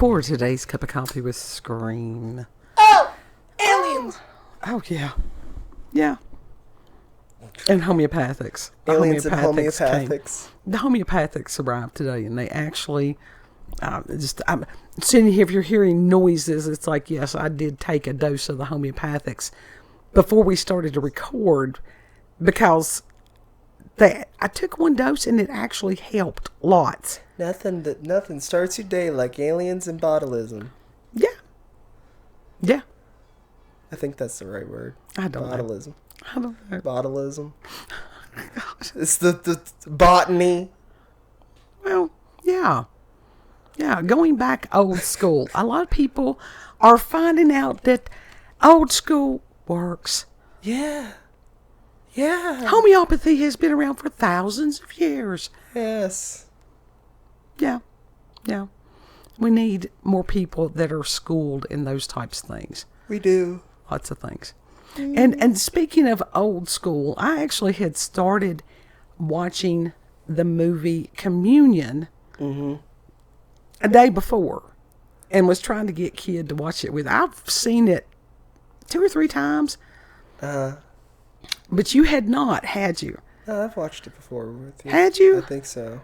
For today's cup of coffee with Scream. Oh! Aliens! Oh, yeah. Yeah. And homeopathics. Aliens and homeopathics. The homeopathics arrived today, and they actually I'm sitting here. If you're hearing noises, it's like, yes, I did take a dose of the homeopathics before we started to record, because I took one dose and it actually helped lots. Nothing starts your day like aliens and botulism. Yeah. Yeah. I think that's the right word. I don't botulism. know. I don't know. Botulism. It's the botany. Well, yeah. Yeah, going back old school. A lot of people are finding out that old school works. Yeah. Yeah. Homeopathy has been around for thousands of years. Yes. Yeah. Yeah. We need more people that are schooled in those types of things. We do. Lots of things. And speaking of old school, I actually had started watching the movie Communion a day before, and was trying to get Kid to watch it with. I've seen it 2 or 3 times, but you had not, had you? No, I've watched it before with you. Had you? I think so.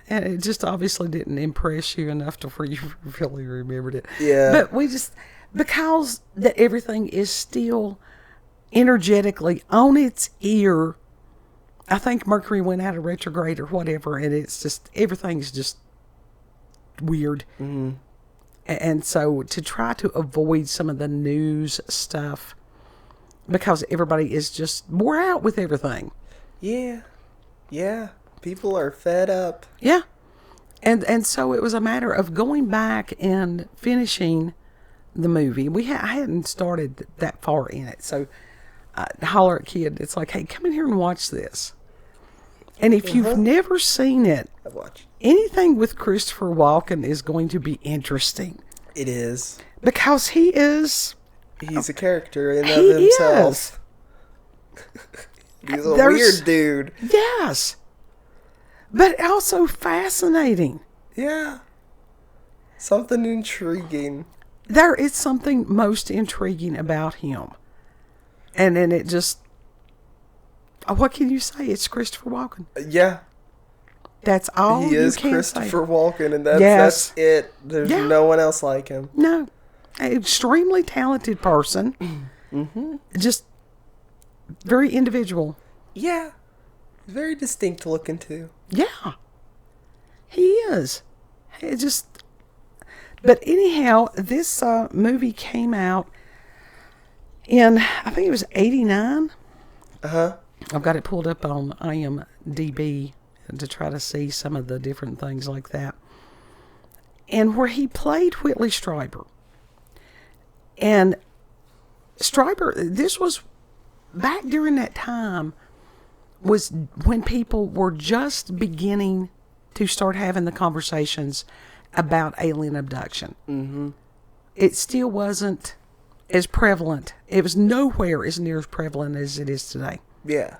And it just obviously didn't impress you enough to where you really remembered it. Yeah. But we just, because that everything is still energetically on its ear. I think Mercury went out of retrograde or whatever, and it's just, everything's just weird. Mm-hmm. And so to try to avoid some of the news stuff, because everybody is just wore out with everything. Yeah. Yeah. People are fed up. Yeah. And so it was a matter of going back and finishing the movie. I hadn't started that far in it. So holler at Kid. It's like, hey, come in here and watch this. And if you've never seen it, I've watched. Anything with Christopher Walken is going to be interesting. It is. Because he's a character in of himself. He's a weird dude. Yes. But also fascinating. Yeah. Something intriguing. There is something most intriguing about him. And then it just, what can you say? It's Christopher Walken. Yeah. That's all he is you can Christopher say. Walken, and that's it. There's no one else like him. No. An extremely talented person. Mm-hmm. Just very individual. Yeah. Very distinct looking, too. Yeah. He is. It just... But anyhow, this movie came out in, I think it was 89. Uh-huh. I've got it pulled up on IMDb to try to see some of the different things like that. And where he played Whitley Strieber. And Strieber, this was back during that time, was when people were just beginning to start having the conversations about alien abduction. Mm-hmm. It still wasn't as prevalent. It was nowhere as near as prevalent as it is today. Yeah.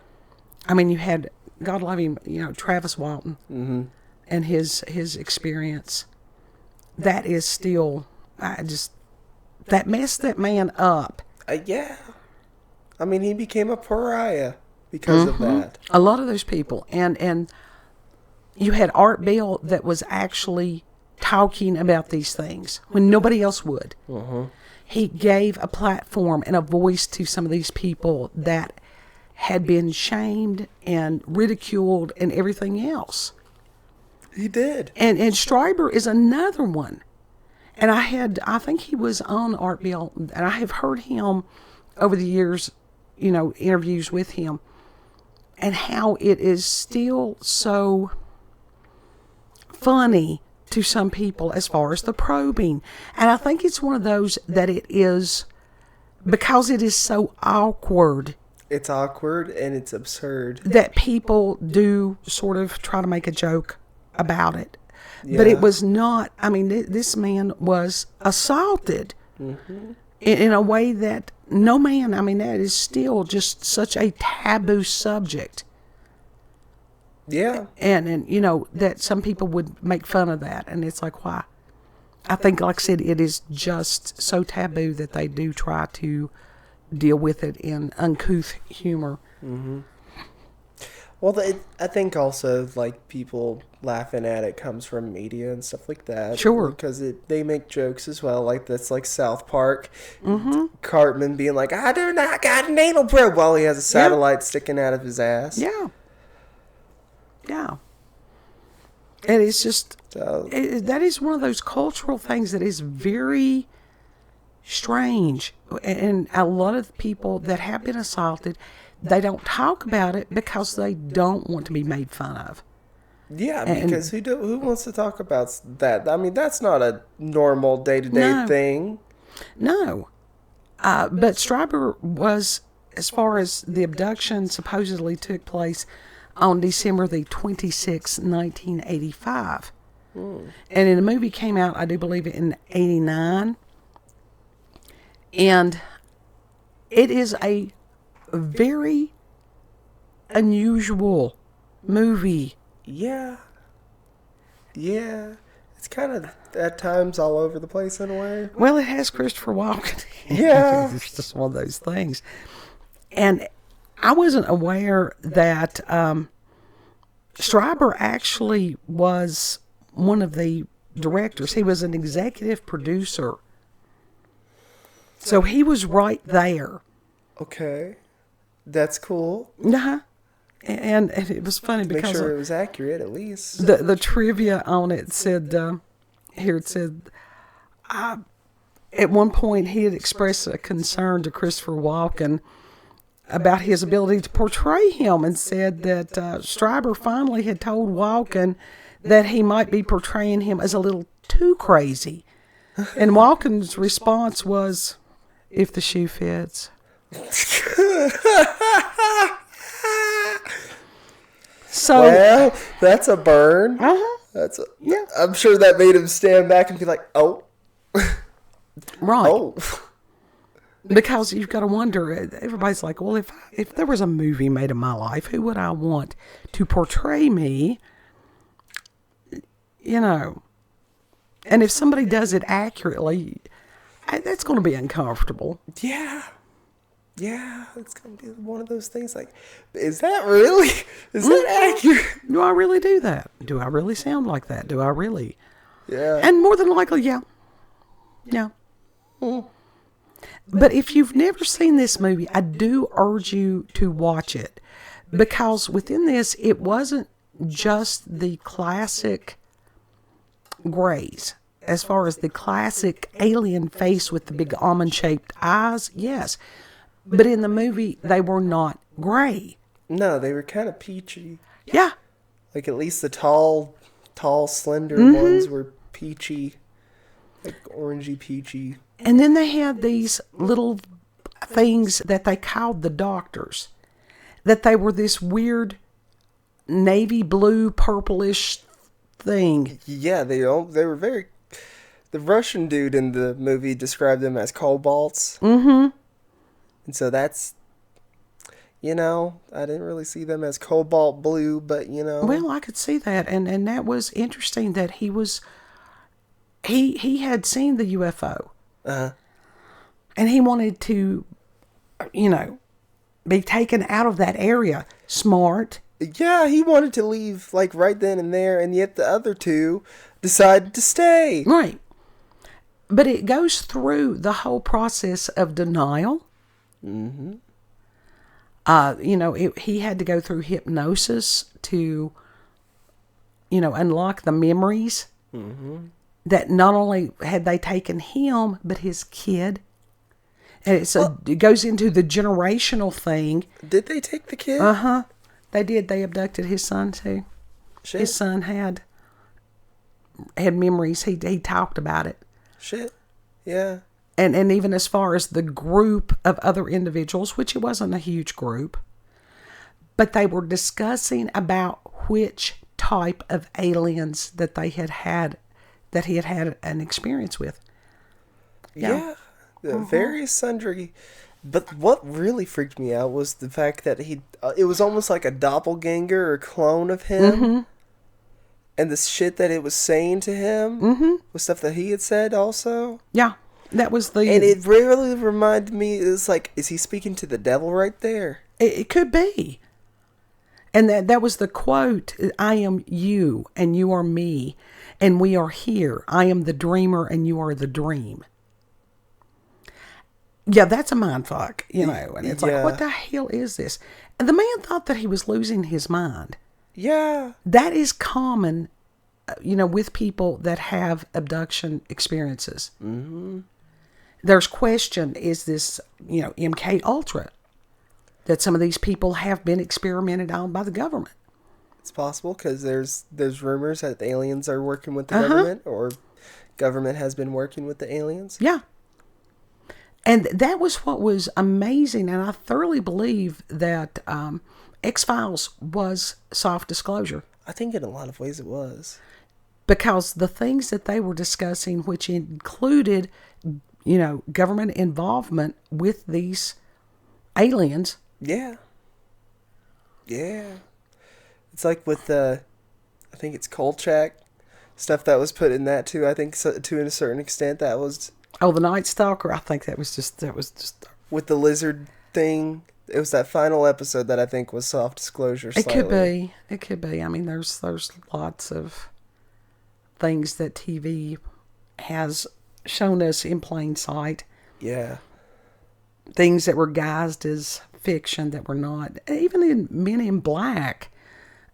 I mean, you had, God love him, Travis Walton and his experience. That is still, that messed that man up. Yeah. I mean, he became a pariah because of that. A lot of those people. And you had Art Bell that was actually talking about these things when nobody else would. He gave a platform and a voice to some of these people that had been shamed and ridiculed and everything else. He did. And Strieber is another one. And I think he was on Art Bell, and I have heard him over the years, interviews with him, and how it is still so funny to some people as far as the probing. And I think it's one of those that it is, because it is so awkward. It's awkward and it's absurd. That people do sort of try to make a joke about it. Yeah. But it was not, I mean, this man was assaulted in a way that no man, I mean, that is still just such a taboo subject. Yeah. And that some people would make fun of that. And it's like, why? I think, like I said, it is just so taboo that they do try to deal with it in uncouth humor. Mm-hmm. Well, I think also, like, people laughing at it comes from media and stuff like that. Sure. Because they make jokes as well. Like, that's like South Park. Mm-hmm. Cartman being like, I do not got an anal probe while he has a satellite sticking out of his ass. Yeah. Yeah. And it's just, that is one of those cultural things that is very strange. And a lot of people that have been assaulted, they don't talk about it because they don't want to be made fun of. Yeah, because who wants to talk about that? I mean, that's not a normal day-to-day thing. No. But Stryber was, as far as the abduction supposedly took place on December the 26th, 1985. And the movie came out, I do believe, in 89. And it is a very unusual movie. Yeah. Yeah. It's kind of, at times, all over the place in a way. Well, it has Christopher Walken. Yeah. It's just one of those things. And I wasn't aware that Stryber actually was one of the directors. He was an executive producer. So he was right there. Okay. That's cool. Uh-huh. And it was funny because... Make sure it was accurate, at least. The trivia on it said... here it said... at one point, he had expressed a concern to Christopher Walken about his ability to portray him and said that Stryber finally had told Walken that he might be portraying him as a little too crazy. And Walken's response was, if the shoe fits. So, well, that's a burn. Uh-huh. Yeah. I'm sure that made him stand back and be like, oh. Right. Oh. Because you've got to wonder, everybody's like, well, if there was a movie made of my life, who would I want to portray me? You know. And if somebody does it accurately, that's going to be uncomfortable. Yeah. Yeah, it's going to be one of those things like, is that really? Is that accurate? Do I really do that? Do I really sound like that? Do I really? Yeah. And more than likely, yeah. Yeah. But if you've never seen this movie, I do urge you to watch it. Because within this, it wasn't just the classic grays. As far as the classic alien face with the big almond-shaped eyes, yes. But in the movie, they were not gray. No, they were kind of peachy. Yeah. Like at least the tall, slender ones were peachy. Like orangey peachy. And then they had these little things that they called the doctors. That they were this weird navy blue, purplish thing. Yeah, they were very... The Russian dude in the movie described them as cobalts. Mm-hmm. And so that's, I didn't really see them as cobalt blue, but, Well, I could see that. And that was interesting that he was... He had seen the UFO. Uh-huh. And he wanted to, be taken out of that area. Smart. Yeah, he wanted to leave, like, right then and there, and yet the other two decided to stay. Right. But it goes through the whole process of denial. Mm-hmm. He had to go through hypnosis to, unlock the memories. Mm-hmm. That not only had they taken him, but his kid. And it goes into the generational thing. Did they take the kid? Uh-huh. They did. They abducted his son, too. Shit. His son had memories. He talked about it. Shit. Yeah. And even as far as the group of other individuals, which it wasn't a huge group, but they were discussing about which type of aliens that they had that he had had an experience with. Yeah. Very sundry. But what really freaked me out was the fact that it was almost like a doppelganger or clone of him. Mm-hmm. And the shit that it was saying to him was stuff that he had said also. Yeah, that was the... And it really reminded me, it was like, is he speaking to the devil right there? It could be. And that was the quote, I am you and you are me and we are here. I am the dreamer and you are the dream. Yeah, that's a mind fuck, you know. And it's like, what the hell is this? And the man thought that he was losing his mind. Yeah. That is common, you know, with people that have abduction experiences. Mm-hmm. There's question, is this, you know, MK Ultra? That some of these people have been experimented on by the government. It's possible, because there's rumors that the aliens are working with the government, or government has been working with the aliens. Yeah. And that was what was amazing, and I thoroughly believe that X-Files was soft disclosure. I think in a lot of ways it was. Because the things that they were discussing, which included, you know, government involvement with these aliens. Yeah. Yeah. It's like with the, I think it's Kolchak, stuff that was put in that too. I think so, to a certain extent that was... Oh, the Night Stalker. I think that was just with the lizard thing. It was that final episode that I think was soft disclosure. Slightly. It could be. I mean, there's lots of things that TV has shown us in plain sight. Yeah. Things that were guised as fiction that were not. Even in Men in Black.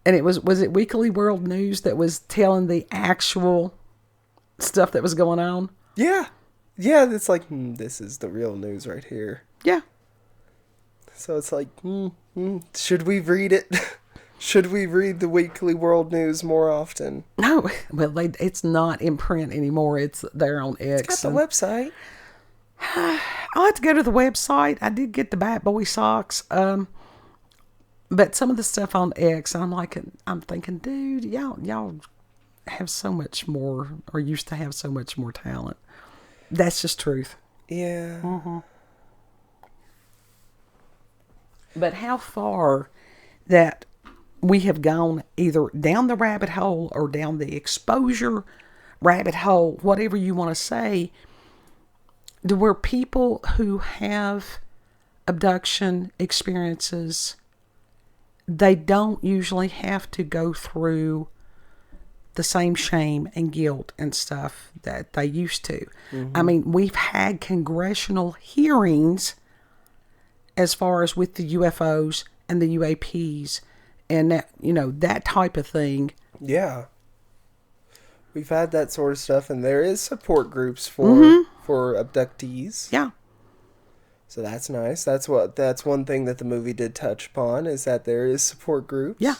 And it was it Weekly World News that was telling the actual stuff that was going on? Yeah. Yeah, it's like, this is the real news right here. Yeah. So it's like, should we read it? Should we read the Weekly World News more often? No. Well, it's not in print anymore. It's there on X. It's got the website. I'll have to go to the website. I did get the Bat Boy socks. But some of the stuff on X, I'm thinking, dude, y'all have so much more, or used to have so much more talent. That's just truth. Yeah. Mm-hmm. But how far that we have gone either down the rabbit hole or down the exposure rabbit hole, whatever you want to say, to where people who have abduction experiences, they don't usually have to go through the same shame and guilt and stuff that they used to. Mm-hmm. I mean, we've had congressional hearings as far as with the UFOs and the UAPs and that, you know, that type of thing. Yeah. We've had that sort of stuff, and there is support groups for abductees. Yeah. So that's nice. That's one thing that the movie did touch upon, is that there is support groups. Yeah.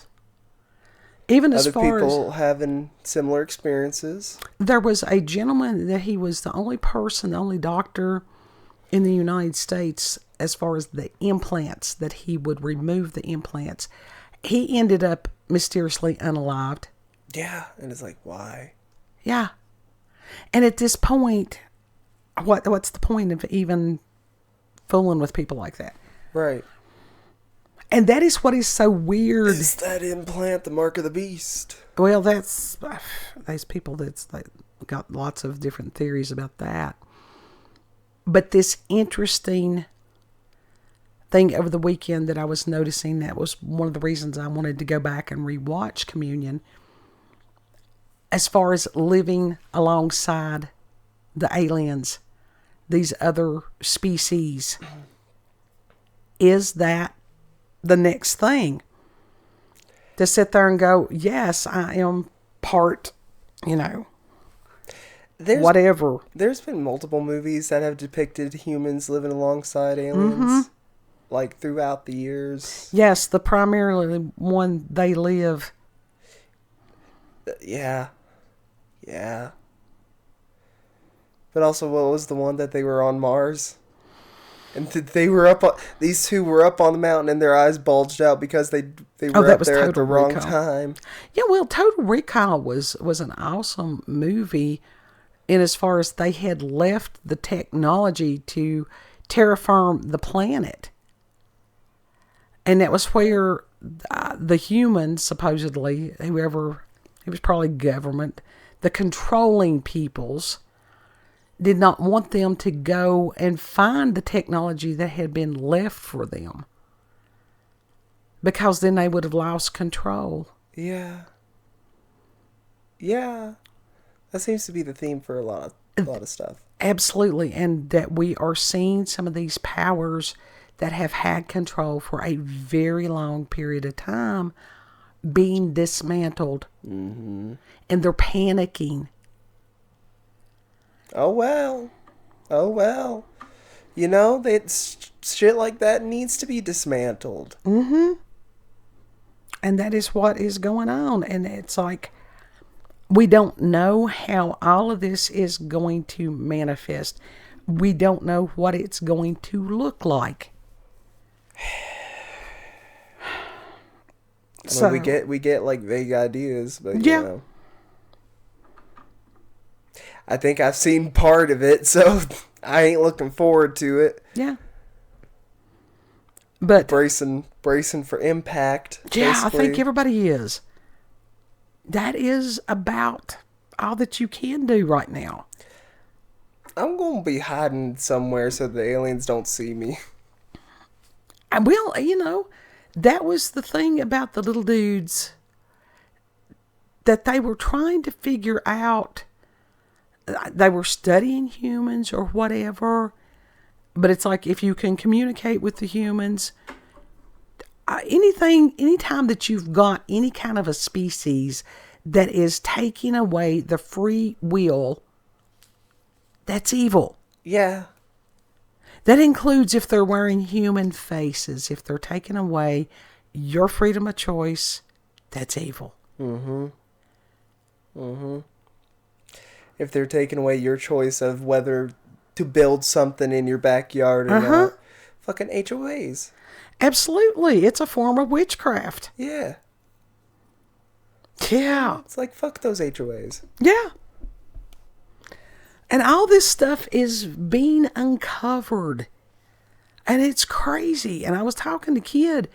Even as other far as people having similar experiences. There was a gentleman that he was the only person, the only doctor in the United States as far as the implants, that he would remove the implants. He ended up mysteriously unalived. Yeah, and it's like, why? Yeah. And at this point, what's the point of even fooling with people like that? Right. And that is what is so weird. Is that implant the mark of the beast? Well, there's people that got lots of different theories about that. But this interesting thing over the weekend that I was noticing, that was one of the reasons I wanted to go back and rewatch Communion, as far as living alongside the aliens, these other species. Is that the next thing? To sit there and go, yes, I am part, whatever. There's been multiple movies that have depicted humans living alongside aliens, like throughout the years. Yes, the primarily one, They Live. Yeah. Yeah. But also, what was the one that they were on Mars? And they were these two were up on the mountain and their eyes bulged out because they were up there at the wrong time. Yeah, well, Total Recall was an awesome movie in as far as they had left the technology to terraform the planet. And that was where the humans, supposedly, whoever it was probably government, the controlling peoples did not want them to go and find the technology that had been left for them, because then they would have lost control. Yeah. Yeah. That seems to be the theme for a lot of stuff. Absolutely. And that we are seeing some of these powers that have had control for a very long period of time being dismantled. Mm-hmm. And they're panicking. Oh, well. Oh, well. You know, shit like that needs to be dismantled. Mm-hmm. And that is what is going on. And it's like, we don't know how all of this is going to manifest. We don't know what it's going to look like. I mean, we get like vague ideas, but yeah. you know. I think I've seen part of it, so I ain't looking forward to it. Yeah. But bracing for impact. Yeah, basically. I think everybody is. That is about all that you can do right now. I'm going to be hiding somewhere so the aliens don't see me. Well, you know, that was the thing about the little dudes, that they were trying to figure out. They were studying humans or whatever, but it's like, if you can communicate with the humans, anytime that you've got any kind of a species that is taking away the free will, that's evil. Yeah. That includes if they're wearing human faces, if they're taking away your freedom of choice, that's evil. Mm-hmm. Mm-hmm. If they're taking away your choice of whether to build something in your backyard or not. Fucking HOAs. Absolutely. It's a form of witchcraft. Yeah. Yeah. It's like, fuck those HOAs. Yeah. And all this stuff is being uncovered. And it's crazy. And I was talking to Kid,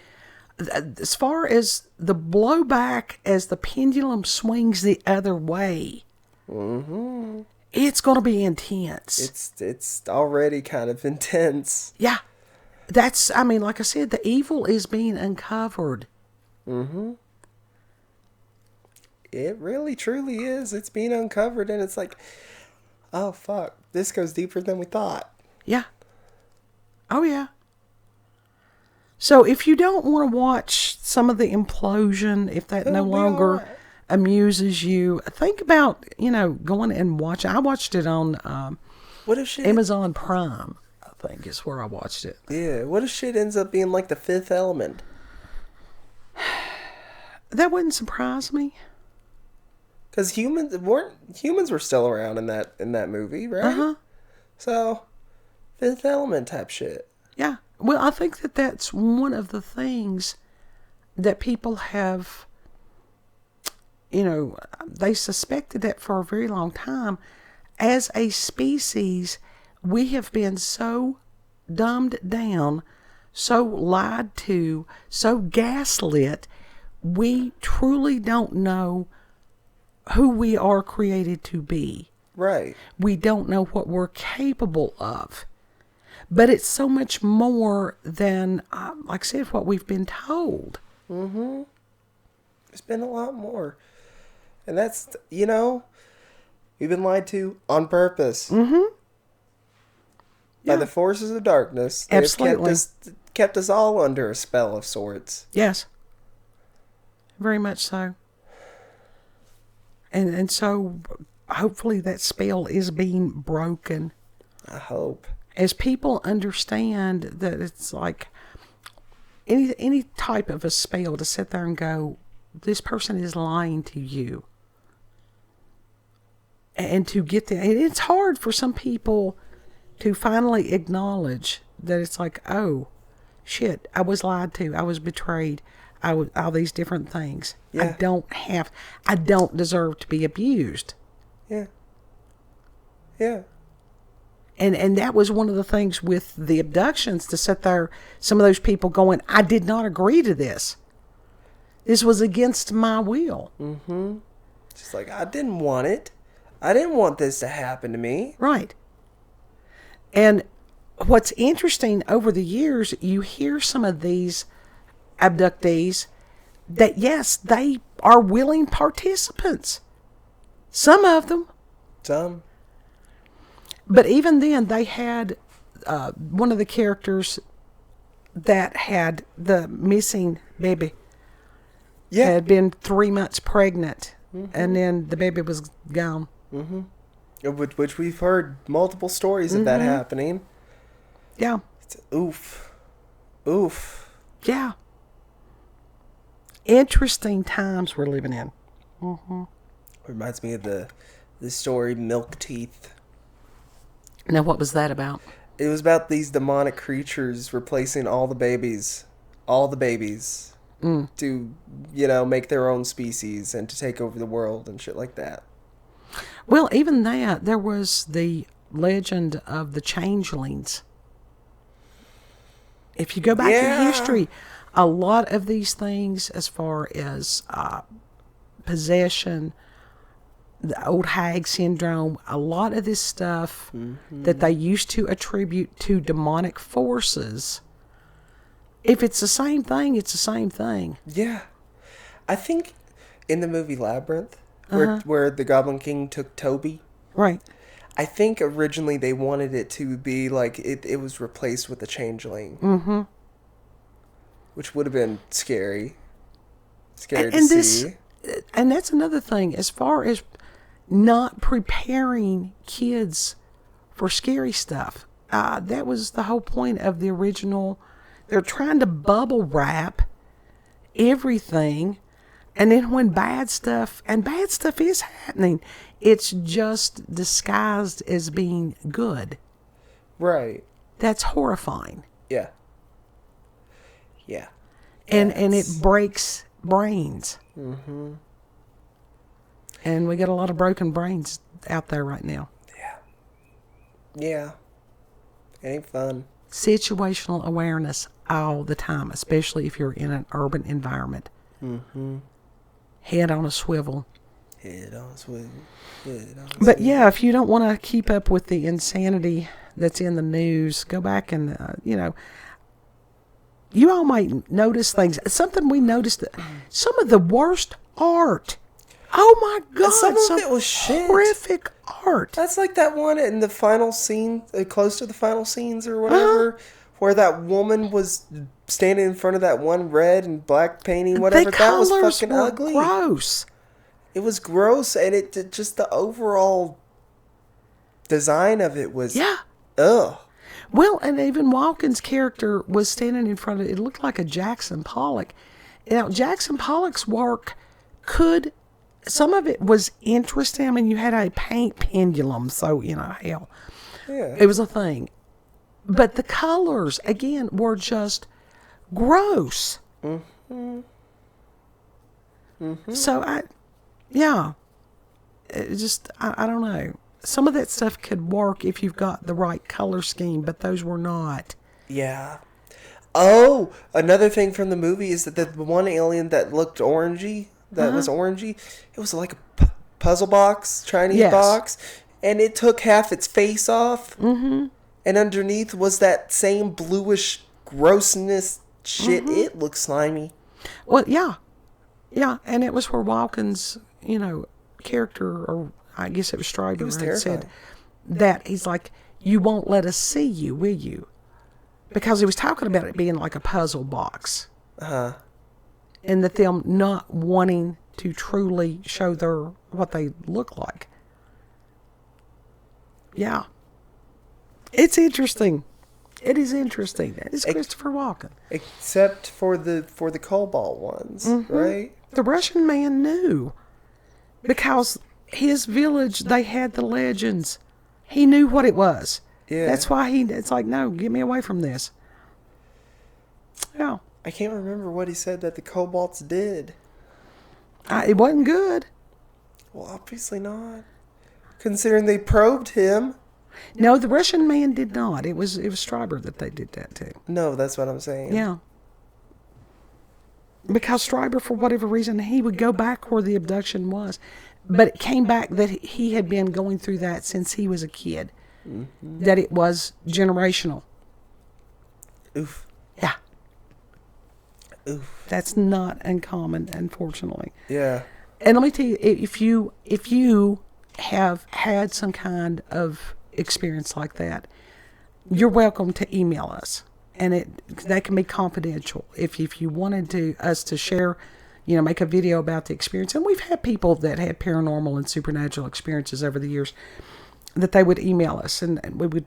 as far as the blowback as the pendulum swings the other way, mm-hmm. It's going to be intense. It's already kind of intense. Yeah. I mean, like I said, the evil is being uncovered. Mm-hmm. It really, truly is. It's being uncovered, and it's like, oh, fuck. This goes deeper than we thought. Yeah. Oh, yeah. So if you don't want to watch some of the implosion, if that no longer amuses you, think about, going and watching. I watched it on what if shit Amazon Prime, I think is where I watched it. Yeah. What if shit ends up being like the Fifth Element? That wouldn't surprise me. Because humans were still around in that movie, right? Uh-huh. So, Fifth Element type shit. Yeah. Well, I think that's one of the things that people have, they suspected that for a very long time. As a species, we have been so dumbed down, so lied to, so gaslit, we truly don't know who we are created to be. Right. We don't know what we're capable of. But it's so much more than, like I said, what we've been told. Mm-hmm. It's been a lot more. And that's, we've been lied to on purpose. Mm-hmm. By the forces of darkness. Absolutely. They've kept us all under a spell of sorts. Yes. Very much so. And so, hopefully that spell is being broken. I hope. As people understand that it's like any type of a spell to sit there and go, this person is lying to you. And to get that, and it's hard for some people to finally acknowledge that it's like, oh, shit, I was lied to, I was betrayed, all these different things. Yeah. I don't deserve to be abused. Yeah. Yeah. And that was one of the things with the abductions, to sit there, some of those people going, I did not agree to this. This was against my will. Mm-hmm. She's like, I didn't want it. I didn't want this to happen to me. Right. And what's interesting, over the years, you hear some of these abductees that, yes, they are willing participants. Some of them. Some. But even then, they had one of the characters that had the missing baby. Yeah. Had been 3 months pregnant, Mm-hmm. and then the baby was gone. Mm-hmm. Which we've heard multiple stories of that happening. Yeah. It's oof. Oof. Yeah. Interesting times we're living in. Mm-hmm. Reminds me of the story Milk Teeth. Now, what was that about? It was about these demonic creatures replacing all the babies. All the babies. To, make their own species and to take over the world and shit like that. Well, even that, there was the legend of the changelings. If you go back in history, a lot of these things, as far as possession, the old hag syndrome, a lot of this stuff that they used to attribute to demonic forces, if it's the same thing, it's the same thing. Yeah. I think in the movie Labyrinth, where the Goblin King took Toby, right? I think originally they wanted it to be like it was replaced with a changeling. Mm-hmm. Which would have been scary. Scary to see. And that's another thing, as far as not preparing kids for scary stuff. That was the whole point of the original. They're trying to bubble wrap everything, and then when bad stuff is happening, it's just disguised as being good. Right. That's horrifying. Yeah. Yeah. And it breaks brains. Mm-hmm. And we got a lot of broken brains out there right now. Yeah. Yeah. It ain't fun. Situational awareness all the time, especially if you're in an urban environment. Mm-hmm. Head on a swivel. Head on a swivel. But yeah, if you don't want to keep up with the insanity that's in the news, go back and, you all might notice things. Something we noticed, that some of the worst art. Oh my God. Some of it was shit. Horrific art. That's like that one in the final scene, close to the final scenes or whatever, where that woman was standing in front of that one red and black painting, whatever. That was fucking ugly. Gross. It was gross, and it just the overall design of it was ugh. Well, and even Walken's character was standing in front of it. Looked like a Jackson Pollock. Now, Jackson Pollock's work some of it was interesting. I mean, you had a paint pendulum, so, hell. Yeah. It was a thing. But the colors, again, were just gross. Mm-hmm. Mm-hmm. So, I don't know. Some of that stuff could work if you've got the right color scheme, but those were not. Yeah. Oh, another thing from the movie is that the one alien that looked orangey, was orangey, it was like a puzzle box, Chinese box, and it took half its face off, and underneath was that same bluish grossness shit. It looked slimy. Well, yeah, and it was where Walken's, character, or I guess it was Stryber, had said that he's like, "You won't let us see you, will you?" Because he was talking about it being like a puzzle box. And that them not wanting to truly show what they look like. Yeah. It's interesting. It is interesting. It's Christopher Walken. Except for the cobalt ones, right? The Russian man knew. Because his village, they had the legends. He knew what it was. Yeah. That's why it's like, no, get me away from this. Yeah. I can't remember what he said that the cobalts did. It wasn't good. Well, obviously not. Considering they probed him. No, the Russian man did not. It was Stryber that they did that to. No, that's what I'm saying. Yeah. Because Stryber, for whatever reason, he would go back where the abduction was. But it came back that he had been going through that since he was a kid. Mm-hmm. That it was generational. Oof. Yeah. Oof. That's not uncommon, unfortunately. Yeah. And let me tell you, if you have had some kind of experience like that, you're welcome to email us, and that can be confidential. If you wanted us to share, make a video about the experience, and we've had people that had paranormal and supernatural experiences over the years, that they would email us, and we would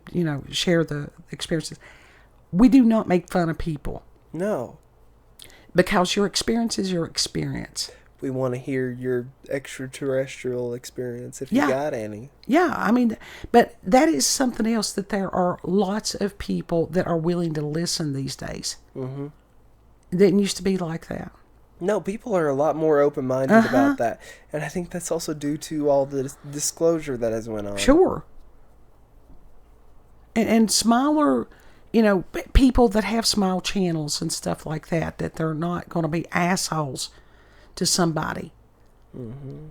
share the experiences. We do not make fun of people. No. Because your experience is your experience. We want to hear your extraterrestrial experience, if you got any. Yeah, but that is something else, that there are lots of people that are willing to listen these days. Mm-hmm. It didn't used to be like that. No, people are a lot more open-minded about that. And I think that's also due to all the disclosure that has went on. Sure. And smaller, people that have small channels and stuff like that they're not going to be assholes to somebody. Mm-hmm.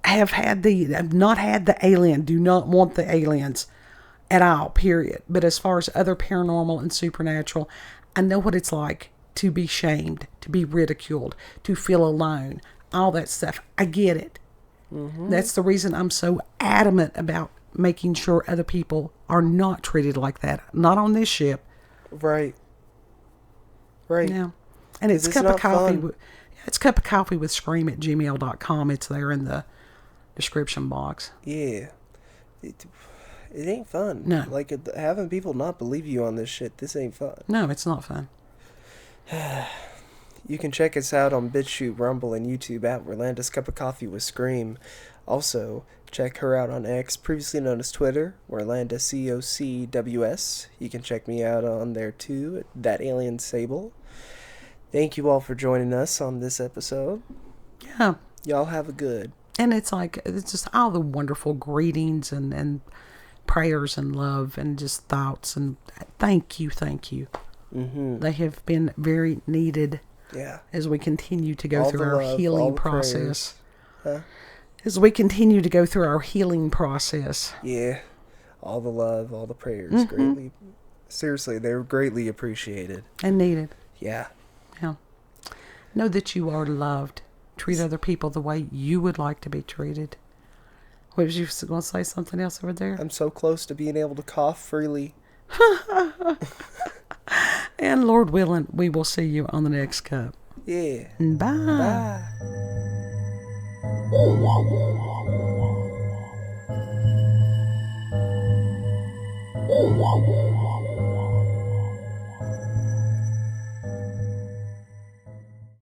I've not had the alien, do not want the aliens at all, period. But as far as other paranormal and supernatural, I know what it's like to be shamed, to be ridiculed, to feel alone, all that stuff. I get it. Mm-hmm. That's the reason I'm so adamant about making sure other people are not treated like that. Not on this ship. Right. Right. Yeah. And it's cup of coffee. It's cupofcoffeewithscream@gmail.com. It's there in the description box. Yeah. It ain't fun. No. Like, having people not believe you on this shit, this ain't fun. No, it's not fun. You can check us out on BitChute, Rumble, and YouTube at Rolanda's Cup of Coffee with Scream. Also, check her out on X, previously known as Twitter, Rolanda COCWS. You can check me out on there too, at That Alien Sable. Thank you all for joining us on this episode. Yeah. Y'all have a good. And it's just all the wonderful greetings and prayers and love and just thoughts, and thank you. Mm-hmm. They have been very needed. Yeah. As we continue to go through our love, healing process. Huh? As we continue to go through our healing process. Yeah. All the love, all the prayers. Mm-hmm. Seriously, they're greatly appreciated. And needed. Yeah. Yeah. Know that you are loved. Treat other people the way you would like to be treated. What was you going to say? Something else over there? I'm so close to being able to cough freely. And Lord willing, we will see you on the next cup. Yeah. Bye. Bye.